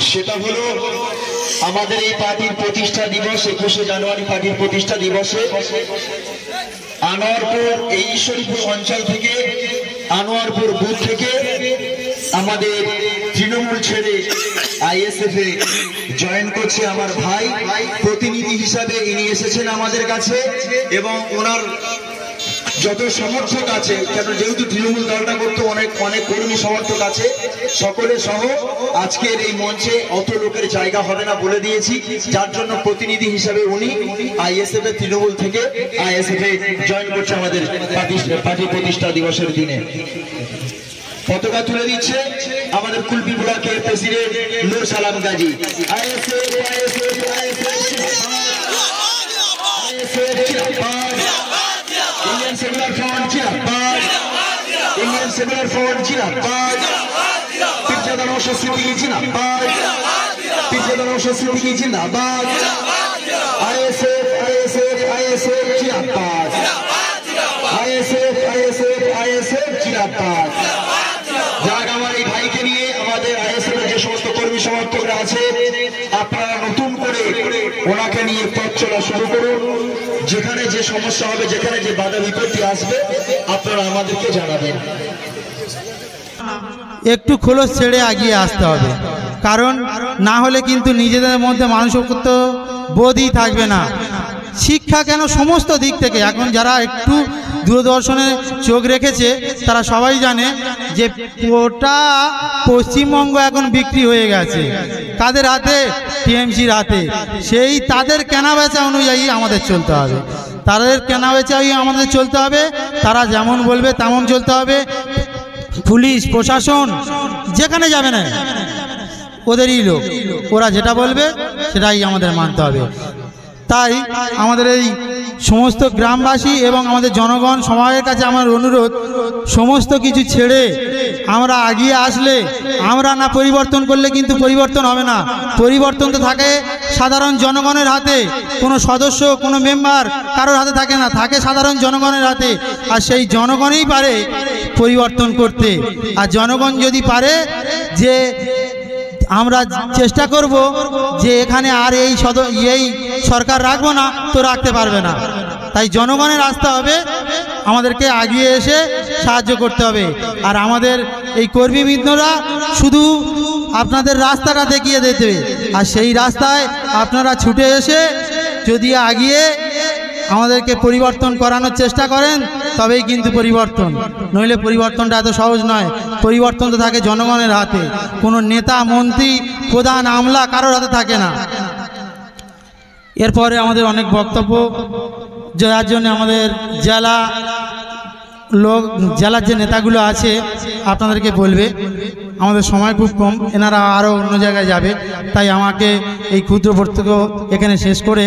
সেটা হলো আমাদের এই পার্টির প্রতিষ্ঠা দিবস 21শে জানুয়ারি পার্টির প্রতিষ্ঠা দিবসে আনোয়ারপুর এই ঈশ্বরপুর অঞ্চল থেকে আনোয়ারপুর বুথ থেকে আমাদের তৃণমূল ছেড়ে আইএসএফ এ জয়েন করছে আমার ভাই। প্রতিনিধি হিসাবে ইনি এসেছেন আমাদের কাছে এবং ওনার যত সমর্থক আছে, কেন যেহেতু তৃণমূল দলটা করতে অনেক কর্মী সমর্থক আছে, সকলে সহ আজকের এই মঞ্চে অত লোকের জায়গা হবে না বলে দিয়েছি, যার জন্য প্রতিনিধি হিসাবে উনি আইএসএফ এর তৃণমূল থেকে আইএসএফ এ জয়েন করছে আমাদের পার্টি প্রতিষ্ঠা দিবসের দিনে। পতাকা তুলে দিচ্ছে আমাদের কুলপি ব্লকের প্রেসিডেন্ট নূর সালাম Gazi. ISF ISF ISF Indian Secular Front जिंदाबाद, Indian Secular Front जिंदाबाद, पीरजादा नौशाद सिद्दीकी जिंदाबाद, पीरजादा नौशाद सिद्दीकी जिंदाबाद, ISF ISF ISF जिंदाबाद, ISF ISF ISF जिंदाबाद। যাক আমার এই ভাইকে নিয়ে আমাদের আইএসএফ এর যে সমস্ত কর্মী সমর্থকরা আছে, আপনারা নতুন করে ওনাকে নিয়ে পথ চলা শুরু করুন। যেখানে যে সমস্যা হবে, যেখানে যে বাধা বিপত্তি আসবে, আপনারা আমাদেরকে জানাবেন। একটু খোলস ছেড়ে এগিয়ে আসতে হবে, কারণ না হলে কিন্তু নিজেদের মধ্যে মানসিকত্ব বোধই থাকবে না। শিক্ষা কেন সমস্ত দিক থেকে এখন যারা একটু দূরদর্শনে চোখ রেখেছে তারা সবাই জানে যে গোটা পশ্চিমবঙ্গ এখন বিক্রি হয়ে গেছে কাদের হাতে? টিএমসির হাতে। সেই তাদের কেনাবেচা অনুযায়ী আমাদের চলতে হবে, তাদের কেনাবেচা আমাদের চলতে হবে, তারা যেমন বলবে তেমন চলতে হবে। পুলিশ প্রশাসন যেখানে যাবে না ওদেরই লোক, ওরা যেটা বলবে সেটাই আমাদের মানতে হবে। তাই আমাদের এই সমস্ত গ্রামবাসী এবং আমাদের জনগণ সমাজের কাছে আমার অনুরোধ, সমস্ত কিছু ছেড়ে আমরা এগিয়ে আসলে, আমরা না পরিবর্তন করলে কিন্তু পরিবর্তন হবে না। পরিবর্তন তো থাকে সাধারণ জনগণের হাতে, কোনো সদস্য কোনো মেম্বার কারোর হাতে থাকে না, থাকে সাধারণ জনগণের হাতে। আর সেই জনগণই পারে পরিবর্তন করতে। আর জনগণ যদি পারে যে আমরা চেষ্টা করব যে এখানে আর এই সরকার রাখবো না, তো রাখতে পারবে না। তাই জনগণের আসতে হবে, আমাদেরকে এগিয়ে এসে সাহায্য করতে হবে। আর আমাদের এই কর্মীবৃন্দরা শুধু আপনাদের রাস্তাটা দেখিয়ে দিতে, আর সেই রাস্তায় আপনারা ছুটে এসে যদি এগিয়ে আমাদেরকে পরিবর্তন করানোর চেষ্টা করেন, তবেই কিন্তু পরিবর্তন, নইলে পরিবর্তনটা এত সহজ নয়। পরিবর্তন তো থাকে জনগণের হাতে, কোনো নেতা মন্ত্রী প্রধান আমলা কারোর হাতে থাকে না। এরপরে আমাদের অনেক বক্তব্য, যার জন্য আমাদের জেলার যে নেতাগুলো আছে আপনাদেরকে বলবে, আমাদের সময় খুব কম, এনারা আরও অন্য জায়গায় যাবে। তাই আমাকে এই ক্ষুদ্র বক্তব্য এখানে শেষ করে